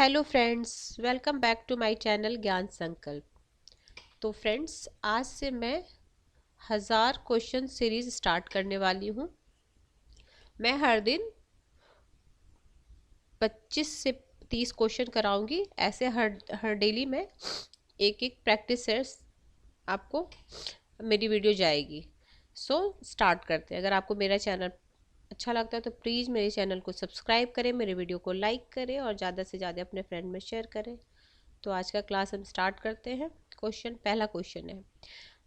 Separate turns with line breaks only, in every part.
Hello friends, welcome back to my channel Gyan Sankalp. तो friends, आज से मैं 1000 क्वेश्चन सीरीज स्टार्ट करने वाली हूँ। मैं हर दिन 25 से 30 क्वेश्चन कराऊंगी। ऐसे हर हर डेली में एक एक प्रैक्टिस सेट्स आपको मेरी वीडियो जाएगी। सो स्टार्ट करते हैं। अगर आपको मेरा चैनल अच्छा लगता है तो प्लीज़ मेरे चैनल को सब्सक्राइब करें, मेरे वीडियो को लाइक करें और ज़्यादा से ज़्यादा अपने फ्रेंड में शेयर करें। तो आज का क्लास हम स्टार्ट करते हैं। पहला क्वेश्चन है,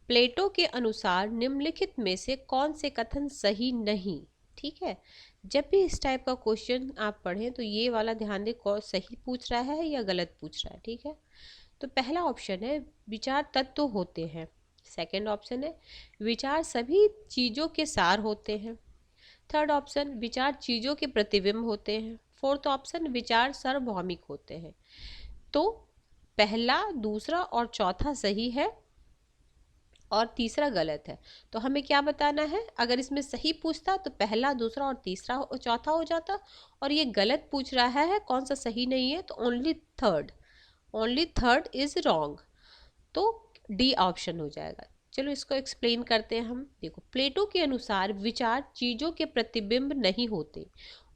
प्लेटो के अनुसार निम्नलिखित में से कौन से कथन सही नहीं। ठीक है, जब भी इस टाइप का क्वेश्चन आप पढ़ें तो ये वाला ध्यान दें, कौन सही पूछ रहा है या गलत पूछ रहा है। ठीक है, तो पहला ऑप्शन है विचार तत्व होते हैं। सेकंड ऑप्शन है विचार सभी चीज़ों के सार होते हैं। थर्ड ऑप्शन विचार चीज़ों के प्रतिबिंब होते हैं। फोर्थ ऑप्शन विचार सार्वभौमिक होते हैं। तो पहला, दूसरा और चौथा सही है और तीसरा गलत है। तो हमें क्या बताना है? अगर इसमें सही पूछता तो पहला, दूसरा और तीसरा चौथा हो जाता, और ये गलत पूछ रहा है कौन सा सही नहीं है, तो ओनली थर्ड इज रॉन्ग। तो डी ऑप्शन हो जाएगा। चलो इसको एक्सप्लेन करते हैं हम। देखो, प्लेटो के अनुसार विचार चीजों के प्रतिबिंब नहीं होते।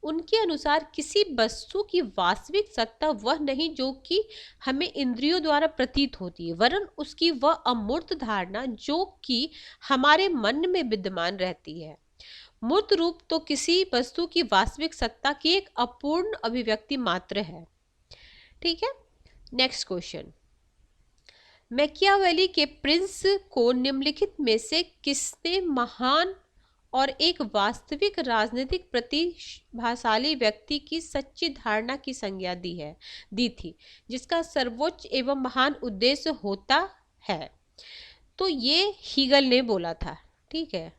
उनके अनुसार किसी वस्तु की वास्तविक सत्ता वह नहीं जो कि हमें इंद्रियों द्वारा प्रतीत होती है, वरन उसकी वह अमूर्त धारणा जो कि हमारे मन में विद्यमान रहती है। मूर्त रूप तो किसी वस्तु की वास्तविक सत्ता की एक अपूर्ण अभिव्यक्ति मात्र है। ठीक है, नेक्स्ट क्वेश्चन, मैकियावेली के प्रिंस को निम्नलिखित में से किसने महान और एक वास्तविक राजनीतिक प्रतिभाशाली व्यक्ति की सच्ची धारणा की संज्ञा दी थी, जिसका सर्वोच्च एवं महान उद्देश्य होता है? तो ये हीगल ने बोला था। ठीक है,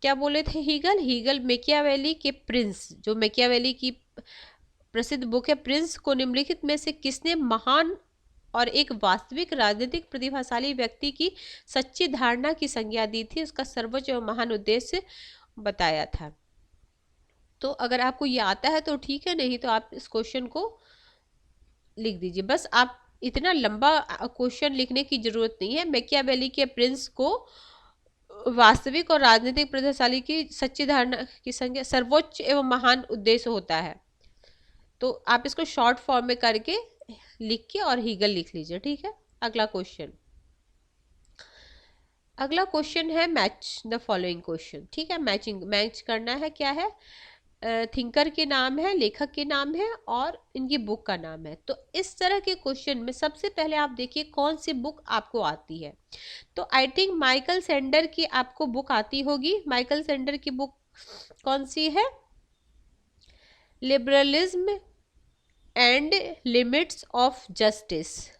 क्या बोले थे हीगल मैकियावेली के प्रिंस, जो मैकियावेली की प्रसिद्ध बुक है प्रिंस, को निम्नलिखित में से किसने महान और एक वास्तविक राजनीतिक प्रतिभाशाली व्यक्ति की सच्ची धारणा की संज्ञा दी थी, उसका सर्वोच्च और महान उद्देश्य बताया था। तो अगर आपको ये आता है तो ठीक है, नहीं तो आप इस क्वेश्चन को लिख दीजिए। बस आप इतना लंबा क्वेश्चन लिखने की जरूरत नहीं है। मैकियावेली के प्रिंस को वास्तविक और राजनीतिक प्रतिभाशाली की सच्ची धारणा की संज्ञा सर्वोच्च एवं महान उद्देश्य होता है। तो आप इसको शॉर्ट फॉर्म में करके लिख के और हीगल लिख लीजिए। ठीक है, अगला क्वेश्चन है मैच द फॉलोइंग क्वेश्चन। ठीक है, मैच करना है। क्या है? थिंकर के नाम है, लेखक के नाम है और इनकी बुक का नाम है। तो इस तरह के क्वेश्चन में सबसे पहले आप देखिए कौन सी बुक आपको आती है। तो आई थिंक माइकल सेंडर की आपको बुक आती होगी। माइकल सेंडर की बुक कौन सी है? Liberalism and limits of justice.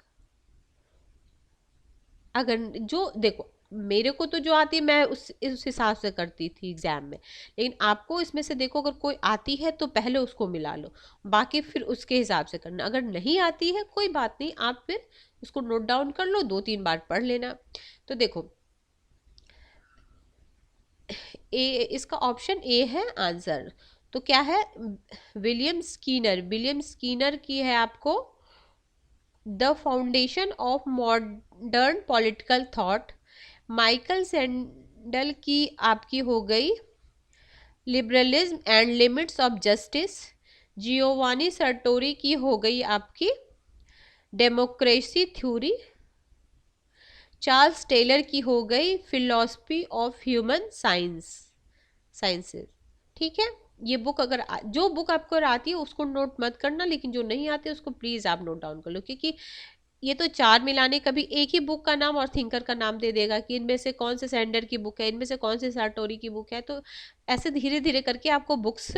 अगर जो देखो, मेरे को तो जो आती है मैं उस हिसाब से करती थी एग्जाम में, लेकिन आपको इसमें से देखो, अगर कोई आती है तो पहले उसको मिला लो, बाकी फिर उसके हिसाब से करना। अगर नहीं आती है कोई बात नहीं, आप फिर उसको नोट डाउन कर लो, 2-3 बार पढ़ लेना। तो देखो, इसका ऑप्शन ए है आंसर। तो क्या है? विलियम स्कीनर की है आपको the foundation of modern political thought. Michael Sandel की आपकी हो गई liberalism and limits of justice. Giovanni Sartori की हो गई आपकी डेमोक्रेसी थ्योरी। चार्ल्स टेलर की हो गई फिलॉसफी ऑफ ह्यूमन साइंसेस। ठीक है, ये बुक अगर जो बुक आपको आती है उसको नोट मत करना, लेकिन जो नहीं आती है उसको प्लीज आप नोट डाउन कर लो, क्योंकि ये तो चार मिलाने, कभी एक ही बुक का नाम और थिंकर का नाम दे देगा कि इनमें से कौन से सैंडर की बुक है, इनमें से कौन से सार्टोरी की बुक है। तो ऐसे धीरे धीरे करके आपको बुक्स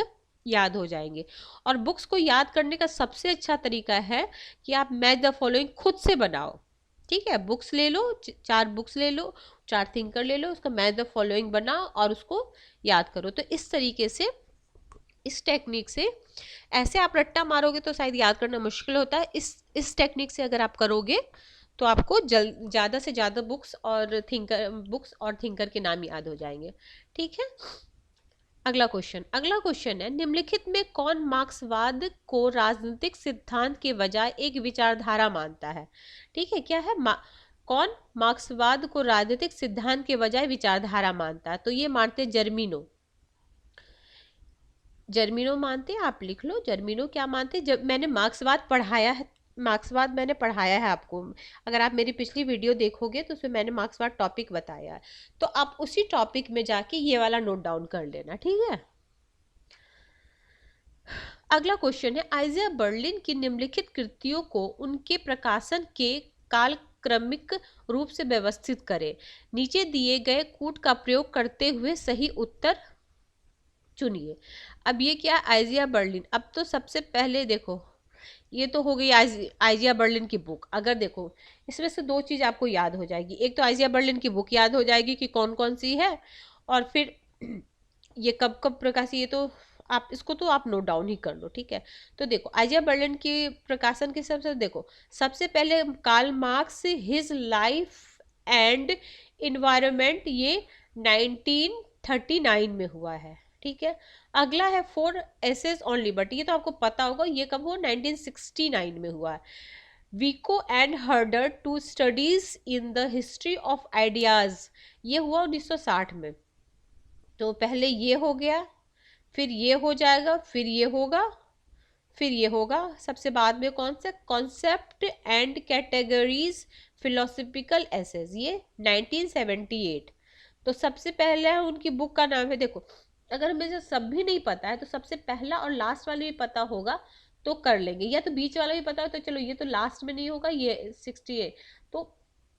याद हो जाएंगे। और बुक्स को याद करने का सबसे अच्छा तरीका है कि आप मैच द फॉलोइंग खुद से बनाओ। ठीक है, बुक्स ले लो, 4 बुक्स ले लो, 4 थिंकर ले लो, उसका मैच द फॉलोइंग बनाओ और उसको याद करो। तो इस तरीके से, इस टेक्निक से, ऐसे आप रट्टा मारोगे तो शायद याद करना मुश्किल होता है। इस टेक्निक से अगर आप करोगे तो आपको ज़्यादा से ज़्यादा बुक्स और थिंकर के नाम याद हो जाएंगे। ठीक है, अगला क्वेश्चन है, निम्नलिखित में कौन मार्क्सवाद को राजनीतिक सिद्धांत के बजाय एक विचारधारा मानता है? ठीक है, क्या है कौन मार्क्सवाद को राजनीतिक सिद्धांत के बजाय विचारधारा मानता है? तो ये मानते जर्मिनो। जर्मिनो मानते हैं, आप लिख लो जर्मिनो क्या मानते हैं। जब मैंने मार्क्सवाद पढ़ाया है, मार्क्सवाद मैंने पढ़ाया है आपको, अगर आप मेरी पिछली वीडियो देखोगे तो उसमें मैंने मार्क्सवाद टॉपिक बताया है, तो आप उसी टॉपिक में जाके ये वाला नोट डाउन कर लेना, ठीक है। अगला क्वेश्चन है, आइजिया बर्लिन की निम्नलिखित कृतियों को उनके प्रकाशन के कालक्रमिक रूप से व्यवस्थित करें। नीचे दिए गए कूट का प्रयोग करते हुए सही उत्तर चुनिए। अब ये क्या, आइजिया बर्लिन। अब तो सबसे पहले देखो, ये तो हो गई आइजिया बर्लिन की बुक। अगर देखो, इसमें से दो चीज आपको याद हो जाएगी, एक तो आइजिया बर्लिन की बुक याद हो जाएगी कि कौन कौन सी है, और फिर ये कब कब प्रकाशित, ये तो आप इसको तो आप नोट डाउन ही कर लो, ठीक है। तो देखो, आइजिया बर्लिन की प्रकाशन के सबसे देखो, सबसे पहले Karl Marx his life and environment, ये 1939 में हुआ है, ठीक है। अगला है फोर एसेस ओनली, बट ये तो आपको पता होगा, ये कब हुआ, 1969 में हुआ है। Vico and Herder two studies in the history of ideas, ये हुआ 1960 में। तो पहले ये हो गया, फिर ये हो जाएगा, फिर ये होगा, फिर ये होगा, सबसे बाद में कौन सा, concept and categories philosophical essays, ये 1978। तो सबसे पहले उनकी बुक का नाम है, देखो अगर हमें जो सब भी नहीं पता है तो सबसे पहला और लास्ट वाले भी पता होगा तो कर लेंगे, या तो बीच वाला भी पता हो तो चलो, ये तो लास्ट में नहीं होगा, ये 68। तो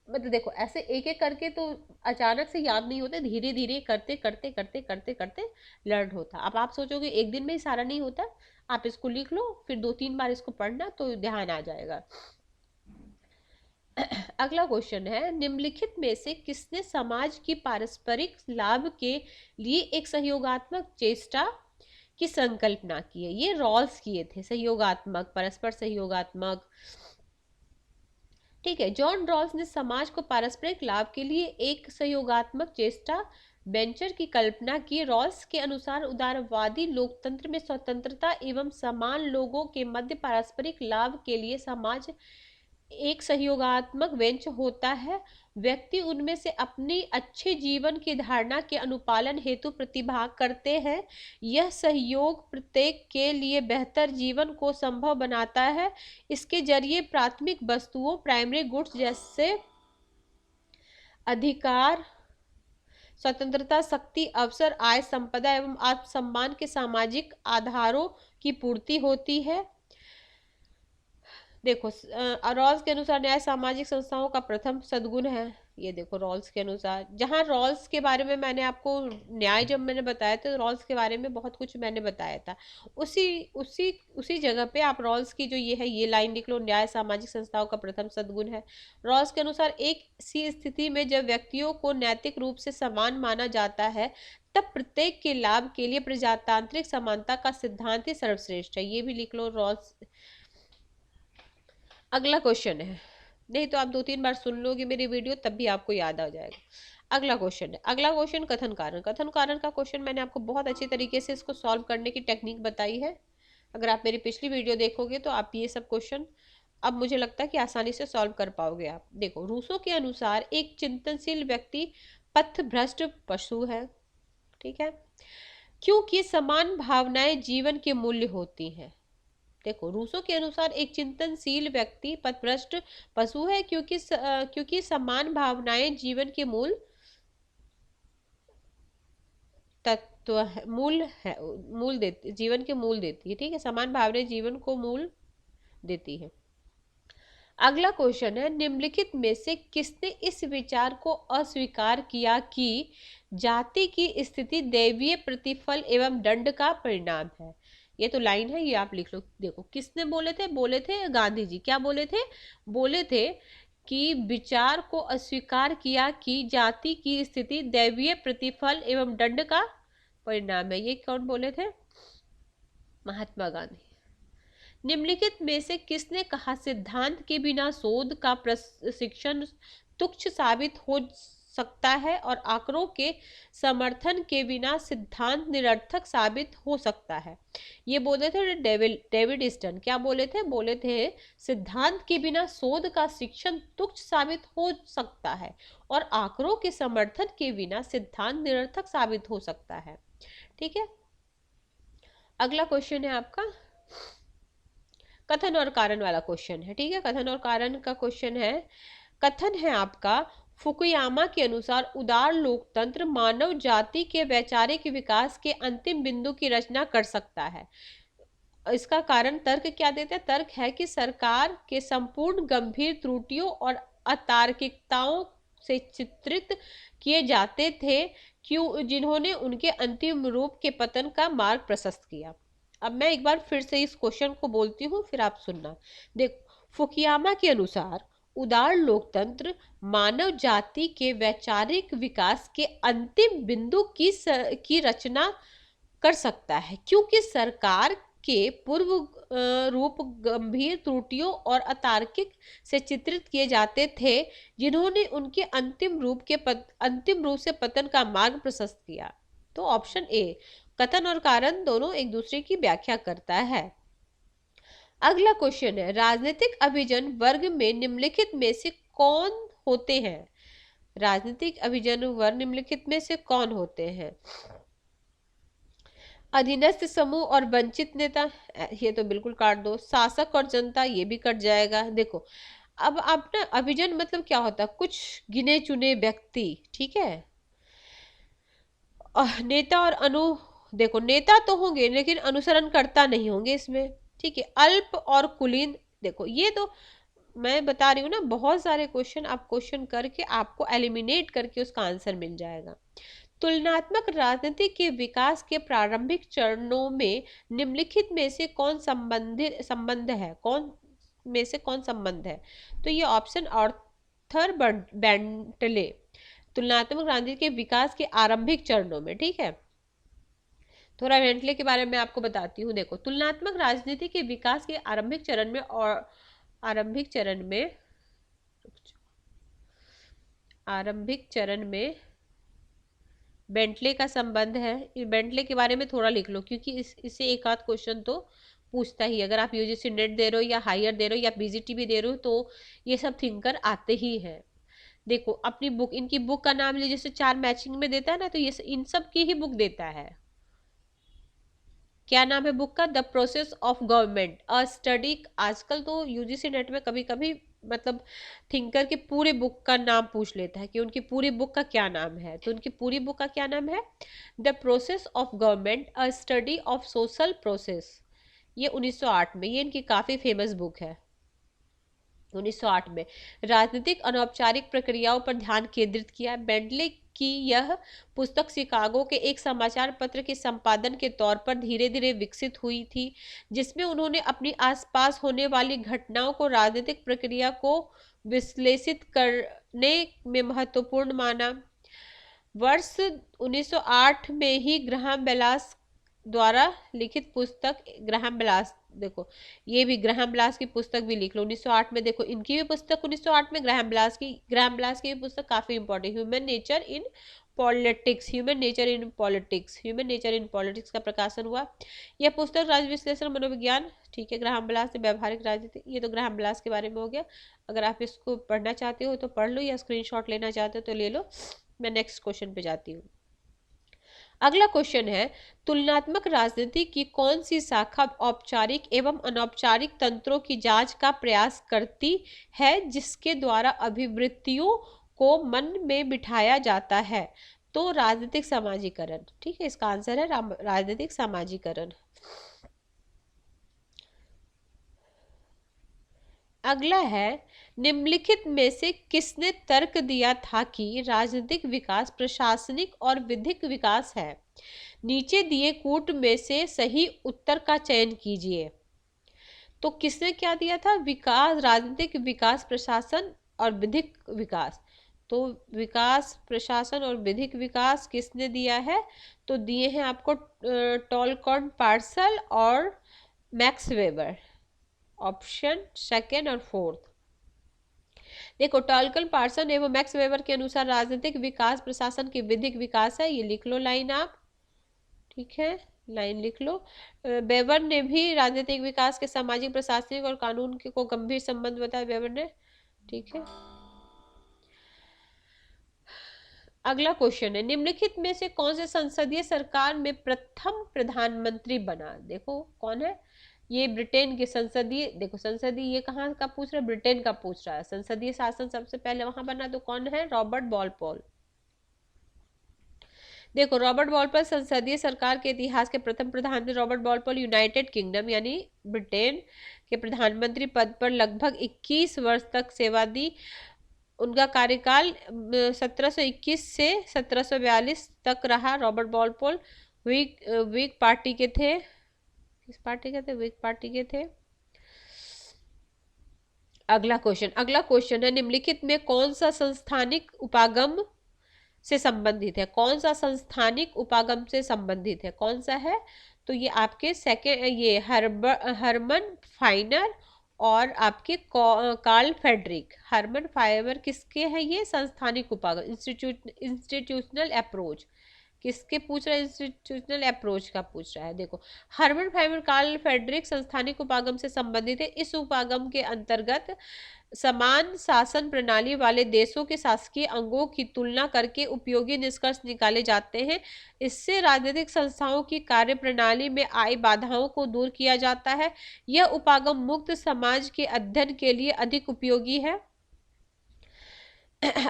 मतलब देखो, ऐसे एक एक करके तो अचानक से याद नहीं होते, धीरे धीरे करते करते करते करते करते लर्न होता। अब आप सोचोगे एक दिन में ही सारा नहीं होता, आप इसको लिख लो, फिर 2-3 बार इसको पढ़ना तो ध्यान आ जाएगा। अगला क्वेश्चन है, निम्नलिखित में से किसने समाज की पारस्परिक लाभ के लिए एक सहयोगात्मक चेष्टा की संकल्पना की है? ये रॉल्स किए थे, सहयोगात्मक, परस्पर सहयोगात्मक, ठीक है। जॉन रॉल्स ने समाज को पारस्परिक लाभ के लिए एक सहयोगात्मक चेष्टा वेंचर की कल्पना की। रॉल्स के अनुसार उदारवादी लोकतंत्र में स्वतंत्रता एवं समान लोगों के मध्य पारस्परिक लाभ के लिए समाज एक सहयोगात्मक वेंचर होता है। व्यक्ति उनमें से अपनी अच्छे जीवन की धारणा के अनुपालन हेतु प्रतिभाग करते हैं। यह सहयोग प्रत्येक के लिए बेहतर जीवन को संभव बनाता है। इसके जरिए प्राथमिक वस्तुओं, प्राइमरी गुड्स जैसे अधिकार, स्वतंत्रता, शक्ति, अवसर, आय, संपदा एवं आत्मसम्मान के सामाजिक आधारों की पूर्ति होती है। देखो, रॉल्स के अनुसार न्याय सामाजिक संस्थाओं का प्रथम सद्गुण है। ये देखो रॉल्स के अनुसार, जहां रॉल्स के बारे में मैंने आपको न्याय जब मैंने बताया था, तो रॉल्स के बारे में बहुत कुछ मैंने बताया था, उसी उसी उसी जगह पे आप रॉल्स की जो ये है ये लाइन लिख लो, न्याय सामाजिक संस्थाओं का प्रथम सद्गुण है। रॉल्स के अनुसार एक सी स्थिति में जब व्यक्तियों को नैतिक रूप से समान माना जाता है, तब प्रत्येक के लाभ के लिए प्रजातांत्रिक समानता का सिद्धांत ही सर्वश्रेष्ठ है। ये भी लिख लो रॉल्स। अगला क्वेश्चन है, नहीं तो आप 2-3 बार सुन लोगे मेरी वीडियो तब भी आपको याद आ जाएगा। अगला क्वेश्चन है, अगला क्वेश्चन कथन कारण। कथन कारण का क्वेश्चन मैंने आपको बहुत अच्छी तरीके से इसको सॉल्व करने की टेक्निक बताई है। अगर आप मेरी पिछली वीडियो देखोगे तो आप ये सब क्वेश्चन अब मुझे लगता है कि आसानी से सॉल्व कर पाओगे आप। देखो, रूसो के अनुसार एक चिंतनशील व्यक्ति पथभ्रष्ट पशु है, ठीक है, क्योंकि समान भावनाएं जीवन के मूल्य होती हैं। देखो, रूसो के अनुसार एक चिंतनशील व्यक्ति पथभ्रष्ट पशु है क्योंकि समान भावनाएं जीवन के मूल तत्व है, मूल देती, जीवन के मूल देती है, ठीक है। समान भावनाएं जीवन को मूल देती है। अगला क्वेश्चन है, निम्नलिखित में से किसने इस विचार को अस्वीकार किया कि जाति की स्थिति दैवीय प्रतिफल एवं दंड का परिणाम है? ये तो लाइन है, ये आप लिख लो। देखो, किसने बोले थे गांधी जी। क्या बोले थे कि विचार को अस्वीकार किया कि जाति की स्थिति दैवीय प्रतिफल एवं दंड का परिणाम है। ये कौन बोले थे? महात्मा गांधी। निम्नलिखित में से किसने कहा सिद्धांत के बिना शोध का प्रशिक्षण तुच्छ साबित हो सकता है और आंकड़ों के समर्थन के बिना सिद्धांत निरर्थक साबित हो सकता है। ये बोले थे डेविड ईस्टन। क्या बोले थे सिद्धांत के बिना शोध का शिक्षण तुच्छ साबित हो सकता है और आंकड़ों के समर्थन के बिना सिद्धांत निरर्थक साबित हो सकता है। ठीक है, अगला क्वेश्चन है आपका कथन और कारण वाला क्वेश्चन है। ठीक है, कथन और कारण का क्वेश्चन है। कथन है आपका फुकुयामा के अनुसार उदार लोकतंत्र मानव जाति के वैचारिक विकास के अंतिम बिंदु की रचना कर सकता है। इसका कारण तर्क क्या देते हैं? तर्क है कि सरकार के संपूर्ण गंभीर त्रुटियों और अतार्किकताओं से चित्रित किए जाते थे क्यों जिन्होंने उनके अंतिम रूप के पतन का मार्ग प्रशस्त किया। अब मैं एक बार फिर से इस क्वेश्चन को बोलती हूँ, फिर आप सुनना। देखो, फुकुयामा के अनुसार उदार लोकतंत्र मानव जाति के वैचारिक विकास के अंतिम बिंदु की रचना कर सकता है क्योंकि सरकार के पूर्व रूप गंभीर त्रुटियों और अतार्किक से चित्रित किए जाते थे जिन्होंने उनके अंतिम रूप से पतन का मार्ग प्रशस्त किया। तो ऑप्शन ए, कथन और कारण दोनों एक दूसरे की व्याख्या करता है। अगला क्वेश्चन है, राजनीतिक अभिजन वर्ग में निम्नलिखित में से कौन होते हैं? राजनीतिक अभिजन वर्ग निम्नलिखित में से कौन होते हैं? अधीनस्थ समूह और वंचित नेता, ये तो बिल्कुल काट दो। शासक और जनता, ये भी कट जाएगा। देखो, अब आप ना, अभिजन मतलब क्या होता है? कुछ गिने चुने व्यक्ति। ठीक है, नेता और देखो, नेता तो होंगे लेकिन अनुसरणकर्ता नहीं होंगे इसमें। ठीक है, अल्प और कुलीन, देखो ये तो मैं बता रही हूँ ना, बहुत सारे क्वेश्चन आप क्वेश्चन करके आपको एलिमिनेट करके उसका आंसर मिल जाएगा। तुलनात्मक राजनीति के विकास के प्रारंभिक चरणों में निम्नलिखित में से कौन संबंध है? कौन संबंध है? तो ये ऑप्शन आर्थर बेंटले, तुलनात्मक राजनीति के विकास के आरंभिक चरणों में। ठीक है, थोड़ा बेंटले के बारे में आपको बताती हूँ। देखो, तुलनात्मक राजनीति के विकास के आरंभिक चरण में बेंटले का संबंध है। बेंटले के बारे में थोड़ा लिख लो क्योंकि इससे एक आध क्वेश्चन तो पूछता ही। अगर आप यूजीसी नेट दे रहे हो या हायर दे रहे हो या पीजीटी भी दे रहे हो तो ये सब थिंकर आते ही हैं। देखो, अपनी बुक, इनकी बुक का नाम लीजिए, जैसे 4 मैचिंग में देता है ना, तो ये इन सब की ही बुक देता है। क्या नाम है बुक का? The process of government a study. आजकल तो यूजीसी नेट में कभी कभी मतलब थिंकर के पूरे बुक का नाम पूछ लेता है कि उनकी पूरी बुक का क्या नाम है। तो उनकी पूरी बुक का क्या नाम है? The process of government a study of social process. ये 1908 में, ये इनकी काफ़ी फेमस बुक है। 1908 में राजनीतिक अनौपचारिक प्रक्रियाओं पर ध्यान केंद्रित किया। बेंटले की यह पुस्तक शिकागो के एक समाचार पत्र के संपादन के तौर पर धीरे धीरे विकसित हुई थी, जिसमें उन्होंने अपनी आसपास होने वाली घटनाओं को राजनीतिक प्रक्रिया को विश्लेषित करने में महत्वपूर्ण माना। वर्ष 1908 में ही ग्राहम बेलास द्वारा लिखित पुस्तक, ग्राहम बेलास, देखो ये भी ग्राहम बेलास की पुस्तक भी लिख लो 1908 में। देखो, इनकी भी पुस्तक 1908 में, ग्राहम बेलास की भी पुस्तक काफी important, human nature in politics का प्रकाशन हुआ। यह पुस्तक राज्य विश्लेषण मनोविज्ञान, ठीक है, ग्राहम बेलास से व्यावहारिक राजनीति, ये तो ग्राहम बेलास के बारे में हो गया। अगर आप इसको पढ़ना चाहते हो तो पढ़ लो या स्क्रीनशॉट लेना चाहते हो तो ले लो। मैं नेक्स्ट क्वेश्चन पे जाती हूँ। अगला क्वेश्चन है, तुलनात्मक राजनीति की कौन सी शाखा औपचारिक एवं अनौपचारिक तंत्रों की जांच का प्रयास करती है जिसके द्वारा अभिवृत्तियों को मन में बिठाया जाता है? तो राजनीतिक समाजीकरण। ठीक है, इसका आंसर है राजनीतिक समाजीकरण। अगला है, निम्नलिखित में से किसने तर्क दिया था कि राजनीतिक विकास प्रशासनिक और विधिक विकास है? नीचे दिए कूट में से सही उत्तर का चयन कीजिए। तो किसने क्या दिया था? विकास, राजनीतिक विकास, प्रशासन और विधिक विकास। तो विकास, प्रशासन और विधिक विकास किसने दिया है? तो दिए हैं आपको टॉलकॉन पार्सल और मैक्स वेबर, ऑप्शन सेकेंड और फोर्थ। देखो टॉलकन पार्सन एवं मैक्स वेबर के अनुसार राजनीतिक विकास प्रशासन की विधिक विकास है, ये लिख लो लाइन आप, ठीक है, लाइन लिख लो। वेबर ने भी राजनीतिक विकास के सामाजिक प्रशासनिक और कानून के को गंभीर संबंध बताया वेबर ने, ठीक है। अगला क्वेश्चन है, निम्नलिखित में से कौन से संसदीय सरकार में प्रथम प्रधानमंत्री बना? देखो कौन है ये, ब्रिटेन के संसदीय, देखो संसदीय ये कहाँ का पूछ रहा है, ब्रिटेन का पूछ रहा है। संसदीय शासन सबसे पहले वहां बना तो कौन है, रॉबर्ट वॉलपोल। देखो रॉबर्ट वॉलपोल संसदीय सरकार के इतिहास के प्रथम प्रधानमंत्री। रॉबर्ट वॉलपोल यूनाइटेड किंगडम यानी ब्रिटेन के प्रधानमंत्री पद पर लगभग 21 वर्ष तक सेवा दी। उनका कार्यकाल 1721 से 1742 तक रहा। रॉबर्ट वॉलपोल व्हिग पार्टी के थे, किस पार्टी के थे, व्हिग पार्टी के थे। अगला क्वेश्चन है, निम्नलिखित में कौन सा संस्थानिक उपागम से संबंधित है? कौन सा संस्थानिक उपागम से संबंधित है, कौन सा है? तो ये आपके सेकेंड, ये हरमन फाइनर और आपके कार्ल फेडरिक। हरमन फाइबर किसके हैं? ये संस्थानिक उपागम, इंस्टीट्यूशनल अप्रोच। किसके पूछ रहा है? इंस्टीट्यूशनल अप्रोच का पूछ रहा है। देखो हरमन फाइबर कार्ल फेडरिक संस्थानिक उपागम से संबंधित है। इस उपागम के अंतर्गत समान शासन प्रणाली वाले देशों के शासकीय अंगों की तुलना करके उपयोगी निष्कर्ष निकाले जाते हैं। इससे राजनीतिक संस्थाओं की कार्य प्रणाली में आई बाधाओं को दूर किया जाता है। यह उपागम मुक्त समाज के अध्ययन के लिए अधिक उपयोगी है।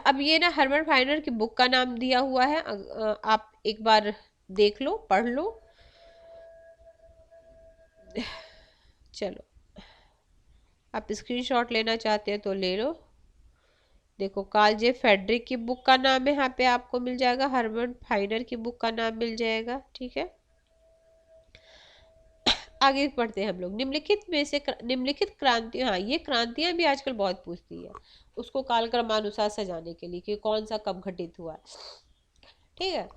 अब ये ना हरमन फाइनर की बुक का नाम दिया हुआ है, आप एक बार देख लो, पढ़ लो। चलो आप स्क्रीनशॉट लेना चाहते हैं तो ले लो। देखो कार्ल जे फेडरिक की बुक का नाम है, यहाँ पे आपको मिल जाएगा। हरमन फाइनर की बुक का नाम मिल जाएगा, ठीक है। आगे पढ़ते हैं हम लोग। निम्नलिखित क्रांति, हाँ ये क्रांतियां भी आजकल बहुत पूछती है, उसको कालक्रमानुसार सजाने के लिए कि कौन सा कब घटित हुआ, ठीक है।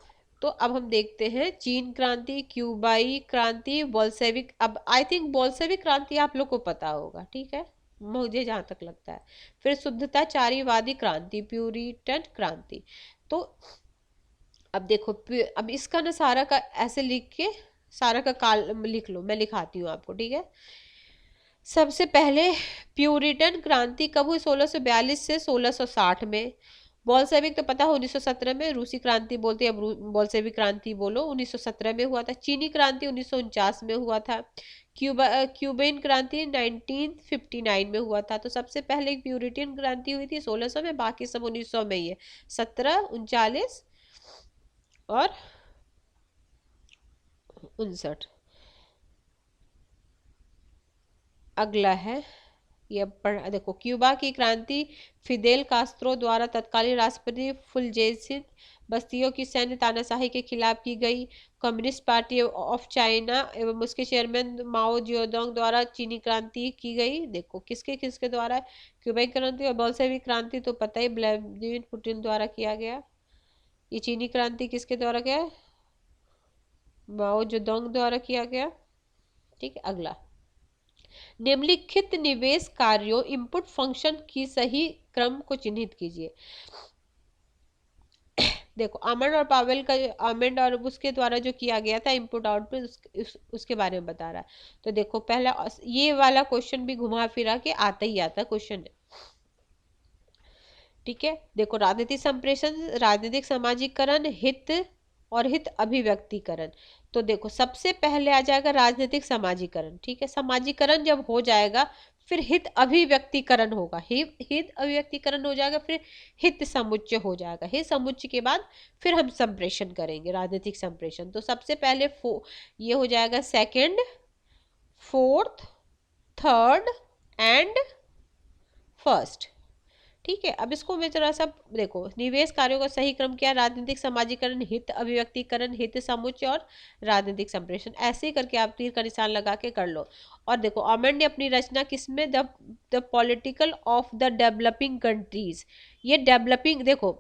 तो अब हम देखते हैं चीन क्रांति, क्यूबाई क्रांति, बोल्शेविक। अब आई थिंक बोल्शेविक क्रांति आप लोग को पता होगा, ठीक है, मुझे जहां तक लगता है। फिर शुद्धताचारीवादी क्रांति, प्यूरिटन क्रांति। तो अब देखो, अब इसका ना सारा का ऐसे लिख के सारा का काल लिख लो, मैं लिखाती हूँ आपको, ठीक है। सबसे पहले प्यूरिटन क्रांति कब हुई? 1642 से 1660 में। बोल्शेविक तो पता हो 1917 में, रूसी क्रांति बोलते हैं, अब बोल्शेविक क्रांति बोलो, 1917 में हुआ था। चीनी क्रांति 1949 में हुआ था। क्यूबेन क्रांति 1959 में हुआ था। तो सबसे पहले प्यूरिटन क्रांति हुई थी 1600 में, बाकी सब 1900 में ही है, 17, 39 और 59। अगला है ये देखो, क्यूबा की क्रांति फिदेल कास्त्रो द्वारा तत्कालीन राष्ट्रपति फुलजेसिन बस्तियों की सैन्य तानाशाही के खिलाफ की गई। कम्युनिस्ट पार्टी ऑफ चाइना एवं उसके चेयरमैन माओ जियोडोंग द्वारा चीनी क्रांति की गई। देखो किसके किसके द्वारा, क्यूबाई क्रांति और बोल्शेविक क्रांति तो पता ही, व्लादिमीर पुतिन द्वारा किया गया। ये चीनी क्रांति किसके द्वारा किया? माओ जेडोंग द्वारा किया गया, ठीक है। अगला, निम्नलिखित निवेश कार्यों इनपुट फंक्शन की सही क्रम को चिन्हित कीजिए। देखो आमंड और पावेल का, आमंड और उसके द्वारा जो किया गया था इनपुट आउटपुट, उसके बारे में बता रहा है। तो देखो पहला ये वाला क्वेश्चन भी घुमा फिरा के आता ही आता क्वेश्चन है, ठीक है। देखो राजनीतिक संप्रेषण, राजनीतिक समाजीकरण, हित और हित अभिव्यक्तिकरण। तो देखो सबसे पहले आ जाएगा राजनीतिक समाजीकरण, ठीक है। समाजीकरण जब हो जाएगा फिर हित अभिव्यक्तिकरण होगा, हित अभिव्यक्तिकरण हो जाएगा, फिर हित समुच्चय हो जाएगा। हित समुच्चय के बाद फिर हम संप्रेषण करेंगे, राजनीतिक संप्रेषण। तो सबसे पहले ये हो जाएगा second, fourth, third and first, ठीक है। अब इसको मैं जरा सा देखो, निवेश कार्यों का सही क्रम क्या? राजनीतिक समाजीकरण, हित अभिव्यक्तिकरण, हित समुच्चय और राजनीतिक संप्रेषण। ऐसे ही करके आप तीर का निशान लगा के कर लो। और देखो आमंड ने अपनी रचना किसमें, the political of the developing countries. ये डेवलपिंग, देखो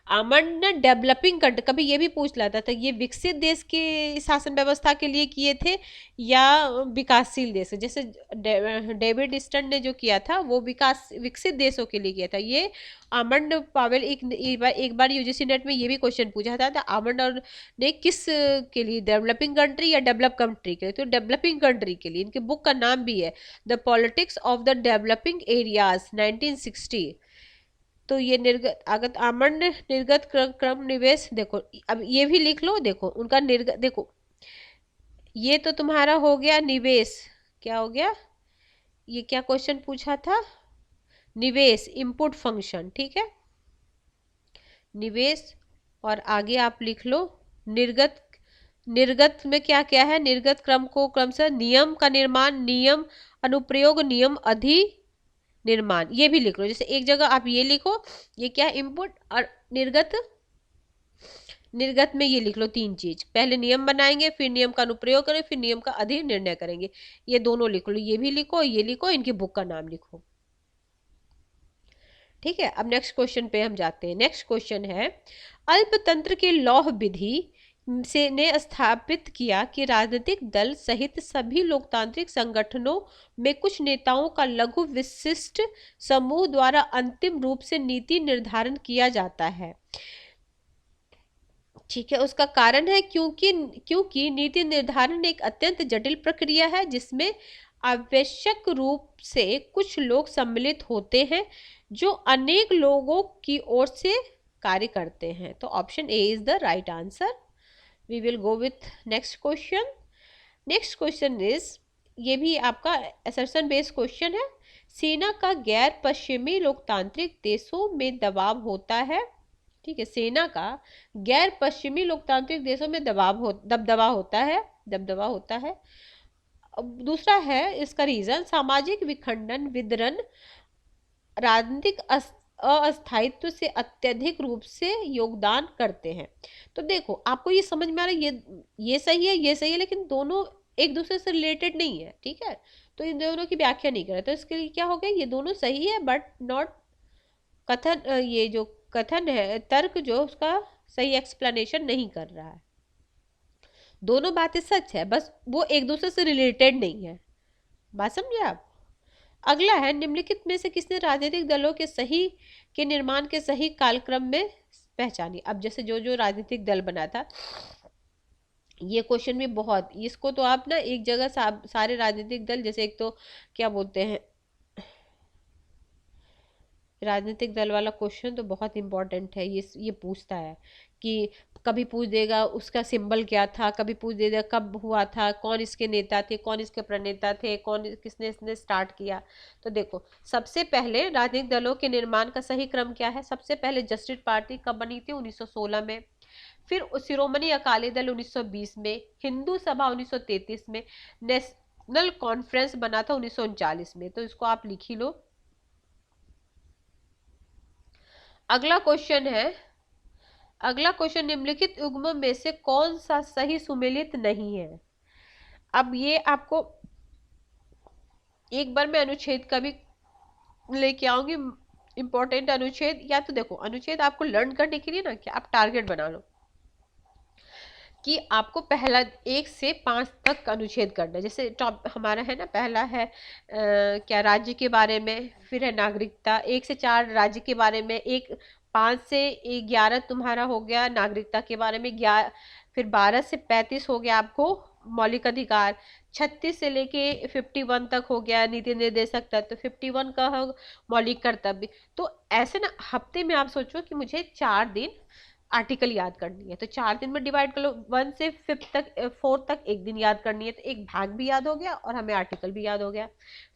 आमंड डेवलपिंग कंट्री, कभी ये भी पूछ लाता था ये विकसित देश के शासन व्यवस्था के लिए किए थे या विकासशील देश, जैसे डेविड स्टर्न ने जो किया था वो विकसित देशों के लिए किया था। ये आमंड पावेल एक बार यूजीसी नेट में ये भी क्वेश्चन पूछा था, आमंड और ने किस के लिए, डेवलपिंग कंट्री या डेवलप कंट्री के लिए, तो डेवलपिंग कंट्री के लिए। इनके बुक का नाम भी है the politics of the developing areas 1960। तो ये निर्गत आगत आमंड निर्गत क्रम निवेश, देखो अब ये भी लिख लो, देखो उनका निर्गत, देखो ये तो तुम्हारा हो गया निवेश, क्या हो गया, ये क्या क्वेश्चन पूछा था, निवेश इनपुट फंक्शन, ठीक है, निवेश। और आगे आप लिख लो निर्गत, निर्गत में क्या क्या है, निर्गत क्रम को क्रमशः नियम का निर्माण, नियम अनुप्रयोग, नियम निर्माण, ये भी लिख लो। जैसे एक जगह आप ये लिखो, ये क्या है इनपुट, और निर्गत, निर्गत में ये लिख लो तीन चीज, पहले नियम बनाएंगे, फिर नियम का अनुप्रयोग करें, फिर नियम का अधीन निर्णय करेंगे, ये दोनों लिख लो, ये भी लिखो, ये लिखो, इनकी बुक का नाम लिखो, ठीक है। अब नेक्स्ट क्वेश्चन पे हम जाते हैं। नेक्स्ट क्वेश्चन है, अल्पतंत्र के लौह विधि से ने स्थापित किया कि राजनीतिक दल सहित सभी लोकतांत्रिक संगठनों में कुछ नेताओं का लघु विशिष्ट समूह द्वारा अंतिम रूप से नीति निर्धारण किया जाता है, ठीक है। उसका कारण है क्योंकि नीति निर्धारण एक अत्यंत जटिल प्रक्रिया है जिसमें आवश्यक रूप से कुछ लोग सम्मिलित होते हैं जो अनेक लोगों की ओर से कार्य करते हैं। तो option A is the right answer. We will go with next question. Next question is, ये भी आपका असर्शन बेस्ड क्वेश्चन है, सेना का गैर पश्चिमी लोकतांत्रिक देशों में दबाव होता है, ठीक है, सेना का गैर पश्चिमी लोकतांत्रिक देशों में दबदबा होता है। अब दूसरा है इसका रीजन, सामाजिक विखंडन, विदरण, राजनीतिक अस्थायित्व से अत्यधिक रूप से योगदान करते हैं। तो देखो आपको ये समझ में आ रहा है, ये सही है, ये सही है, लेकिन दोनों एक दूसरे से रिलेटेड नहीं है, ठीक है, तो इन दोनों की व्याख्या नहीं करे, तो इसके लिए क्या हो गया, ये दोनों सही है बट नॉट कथन, ये जो कथन है तर्क जो उसका सही एक्सप्लेनेशन नहीं कर रहा है। दोनों बातें सच है, बस वो एक दूसरे से रिलेटेड नहीं है, बात समझे आप। अगला है, निम्नलिखित में से किसने राजनीतिक दलों के निर्माण के सही कालक्रम में पहचानी। अब जैसे जो जो राजनीतिक दल बना था, ये क्वेश्चन भी बहुत, इसको तो आप ना एक जगह सारे राजनीतिक दल, जैसे एक तो क्या बोलते हैं, राजनीतिक दल वाला क्वेश्चन तो बहुत इंपॉर्टेंट है, ये पूछता है कि कभी पूछ देगा उसका सिंबल क्या था, कभी पूछ देगा कब हुआ था, कौन इसके नेता थे, कौन इसके प्रणेता थे, कौन किसने इसने स्टार्ट किया। तो देखो सबसे पहले राजनीतिक दलों के निर्माण का सही क्रम क्या है, सबसे पहले जस्टिस पार्टी कब बनी थी, 1916 में, फिर शिरोमणि अकाली दल 1920 में, हिंदू सभा 1933 में, नेशनल कॉन्फ्रेंस बना था 1939 में। तो इसको आप लिख ही लो। अगला क्वेश्चन है, अगला क्वेश्चन, निम्नलिखित युग्म में से कौन सा सही सुमेलित नहीं है। अब ये आपको एक बार मैं अनुच्छेद का भी लेके आऊंगी, इंपॉर्टेंट अनुच्छेद, या तो देखो अनुच्छेद आपको लर्न करने के लिए ना क्या आप टारगेट बना लो कि आपको पहला 1 से 5 तक अनुच्छेद करना है। जैसे टॉप हमारा है ना, पहला है क्या राज्य के बारे में, फिर है नागरिकता, 1 से 4 राज्य के बारे में, 5 से 11 तुम्हारा हो गया नागरिकता के बारे में, फिर 12 से 35 हो गया आपको मौलिक अधिकार, 36 से लेके 51 तक हो गया नीति निर्देशक तत्व, 51 का हो मौलिक कर्तव्य। तो ऐसे ना हफ्ते में आप सोचो कि मुझे 4 दिन आर्टिकल याद करनी है, तो 4 दिन में डिवाइड कर लो, 1 से 4 तक एक दिन याद करनी है, तो एक भाग भी याद हो गया और हमें आर्टिकल भी याद हो गया।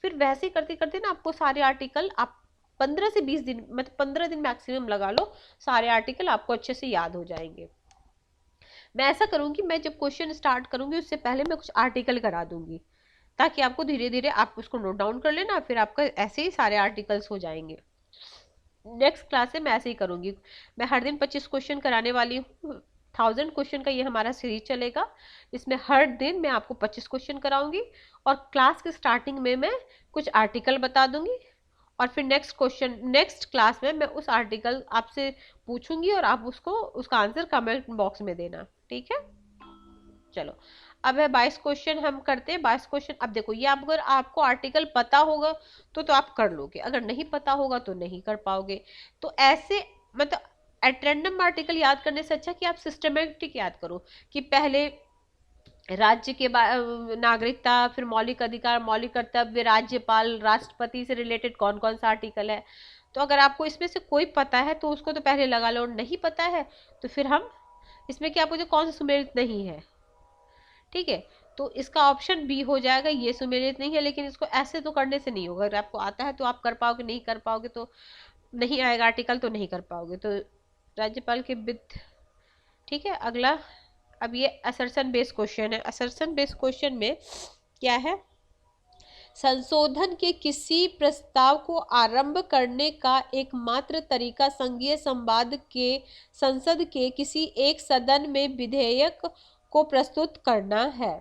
फिर वैसे ही करते करते ना आपको सारे आर्टिकल आप 15 से 20 दिन, मतलब 15 दिन मैक्सिमम लगा लो, सारे आर्टिकल आपको अच्छे से याद हो जाएंगे। मैं ऐसा करूंगी, मैं जब क्वेश्चन स्टार्ट करूंगी उससे पहले मैं कुछ आर्टिकल करा दूंगी, ताकि आपको धीरे धीरे आप उसको नोट डाउन कर लेना, फिर आपका ऐसे ही सारे आर्टिकल्स हो जाएंगे। नेक्स्ट क्लास से मैं ऐसे ही करूंगी, मैं हर दिन 25 क्वेश्चन कराने वाली हूँ, 1000 क्वेश्चन का ये हमारा सीरीज चलेगा। इसमें हर दिन मैं आपको 25 क्वेश्चन कराऊंगी और क्लास के स्टार्टिंग में मैं कुछ आर्टिकल बता दूंगी और फिर नेक्स्ट क्लास में मैं उस आर्टिकल आपसे पूछूंगी और आप उसका आंसर कमेंट बॉक्स में देना, ठीक है। चलो, अब है 22 क्वेश्चन हम करते हैं। 22 क्वेश्चन, अब देखो ये अगर आपको आर्टिकल पता होगा तो आप कर लोगे, अगर नहीं पता होगा तो नहीं कर पाओगे। तो ऐसे मतलब एट रैंडम आर्टिकल याद करने से अच्छा कि आप सिस्टमेटिक याद करो कि पहले राज्य के नागरिकता, फिर मौलिक अधिकार, मौलिक कर्तव्य, राज्यपाल, राष्ट्रपति से रिलेटेड कौन कौन सा आर्टिकल है। तो अगर आपको इसमें से कोई पता है तो उसको तो पहले लगा लो, और नहीं पता है तो फिर हम इसमें क्या पूछे, कौन सा सुमेलित नहीं है, ठीक है। तो इसका ऑप्शन बी हो जाएगा, ये सुमेलित नहीं है। लेकिन इसको ऐसे तो करने से नहीं होगा, अगर आपको आता है तो आप कर पाओगे, नहीं कर पाओगे तो नहीं आएगा आर्टिकल तो नहीं कर पाओगे। तो राज्यपाल के विद, ठीक है। अगला, अब ये असर्शन बेस्ड क्वेश्चन है। असर्शन बेस्ड क्वेश्चन में क्या है, संशोधन के किसी प्रस्ताव को आरंभ करने का एकमात्र तरीका संघीय संवाद के संसद के किसी एक सदन में विधेयक को प्रस्तुत करना है।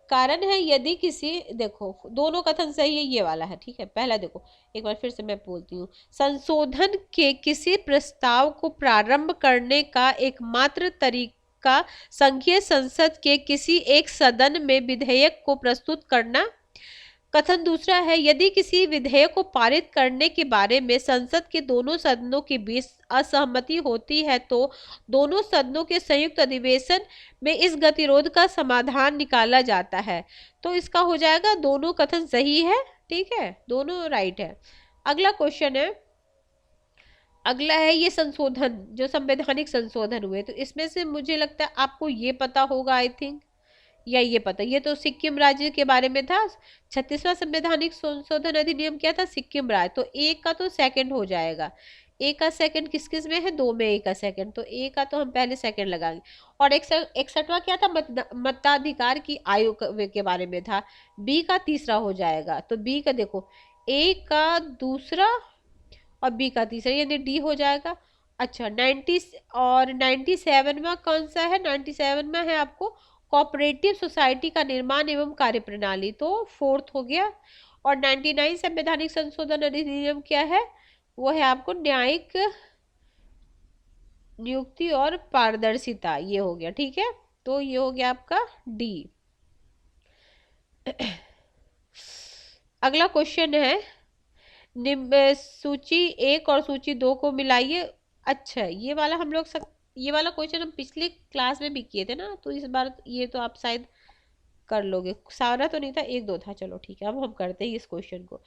कारण है यदि किसी, देखो दोनों कथन सही है, ये वाला है, ठीक है। पहला देखो, एक बार फिर से मैं बोलती हूँ, संशोधन के किसी प्रस्ताव को प्रारंभ करने का एकमात्र तरीका संघीय संसद के किसी एक सदन में विधेयक को प्रस्तुत करना। कथन दूसरा है, यदि किसी विधेयक को पारित करने के बारे में संसद के दोनों सदनों के बीच असहमति होती है तो दोनों सदनों के संयुक्त अधिवेशन में इस गतिरोध का समाधान निकाला जाता है। तो इसका हो जाएगा, दोनों कथन सही है, ठीक है, दोनों राइट है। अगला क्वेश्चन है, अगला है ये संशोधन, जो संवैधानिक संशोधन हुए, तो इसमें से मुझे लगता है आपको ये पता होगा, आई थिंक, या ये पता, ये तो सिक्किम राज्य के बारे में था। 36वां संवैधानिक संशोधन अधिनियम क्या था, सिक्किम राज्य। तो एक का तो सेकंड हो जाएगा, एक का सेकंड किस किस में है, दो में एक का सेकंड, तो एक का तो हम पहले सेकंड लगाएंगे। और 61वां क्या था, मताधिकार की आयु के बारे में था, बी का तीसरा हो जाएगा। तो बी का देखो, ए का दूसरा और बी का तीसरा, यानी डी हो जाएगा। अच्छा, 90 और 97वां कौन सा है, 97 में है आपको कोऑपरेटिव सोसाइटी का निर्माण एवं कार्यप्रणाली, तो फोर्थ हो गया। और 99 संवैधानिक संशोधन अधिनियम क्या है, वो है आपको न्यायिक नियुक्ति और पारदर्शिता, ये हो गया, ठीक है। तो ये हो गया आपका डी। अगला क्वेश्चन है, सूची 1 और सूची 2 को मिलाइए। अच्छा, ये वाला हम लोग ये वाला क्वेश्चन हम पिछले क्लास में भी किए थे ना, तो इस बार ये तो आप शायद कर लोगे, सारा तो नहीं था, एक दो था। चलो ठीक है, अब हम करते हैं इस क्वेश्चन को।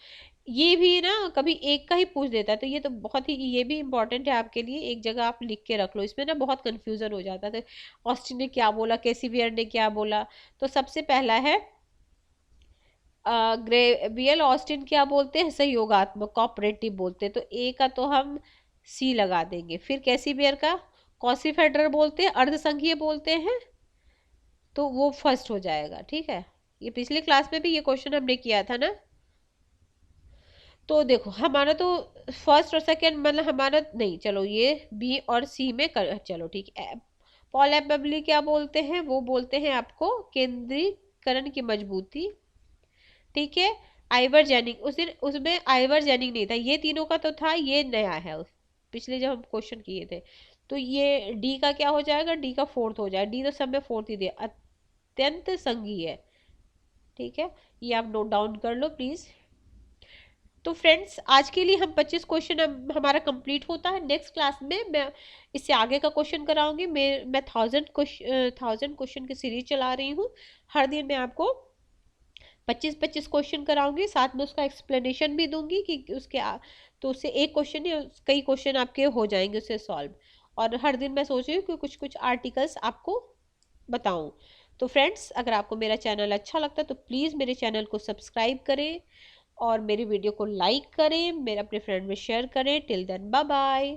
ये भी ना कभी एक का ही पूछ देता है, तो ये तो बहुत ही, ये भी इंपॉर्टेंट है आपके लिए, एक जगह आप लिख के रख लो। इसमें ना बहुत कंफ्यूजन हो जाता था, ऑस्टिन ने क्या बोला, कैसीवियर ने क्या बोला। तो सबसे पहला है, ग्रेवियल ऑस्टिन क्या बोलते हैं, सहयोगात्मक, कोऑपरेटिव बोलते हैं, तो ए का तो हम सी लगा देंगे। फिर कैसीवियर का कॉसी फेडरल बोलते हैं, अर्धसंघीय बोलते हैं, तो वो फर्स्ट हो जाएगा, ठीक है। ये पिछले क्लास में भी ये क्वेश्चन हमने किया था ना। तो देखो हमारा तो फर्स्ट और सेकंड, मतलब हमारा नहीं, चलो ये बी और सी में कर, चलो ठीक है। पॉल एबली क्या बोलते हैं, वो बोलते हैं आपको केंद्रीकरण की मजबूती, ठीक है। आइवर जेनिंग, उस दिन उसमें आइवर जेनिंग नहीं था, ये तीनों का तो था, ये नया है, पिछले जब हम क्वेश्चन किए थे। तो ये डी का क्या हो जाएगा, डी का फोर्थ हो जाएगा, डी तो सब में फोर्थ ही दिया, अत्यंत संघीय है, ठीक है। ये आप नोट डाउन कर लो प्लीज। तो फ्रेंड्स, आज के लिए हम 25 क्वेश्चन हमारा कंप्लीट होता है। नेक्स्ट क्लास में मैं इससे आगे का क्वेश्चन कराऊंगी। मैं 1000 क्वेश्चन की सीरीज चला रही हूँ। हर दिन मैं आपको 25-25 क्वेश्चन कराऊंगी, साथ में उसका एक्सप्लेनेशन भी दूंगी कि उसके तो उससे एक क्वेश्चन या कई क्वेश्चन आपके हो जाएंगे उससे सॉल्व। और हर दिन मैं सोच रही हूँ कि कुछ कुछ आर्टिकल्स आपको बताऊं। तो फ्रेंड्स, अगर आपको मेरा चैनल अच्छा लगता है तो प्लीज़ मेरे चैनल को सब्सक्राइब करें और मेरी वीडियो को लाइक करें, मेरे अपने फ्रेंड में शेयर करें। Till then, bye bye.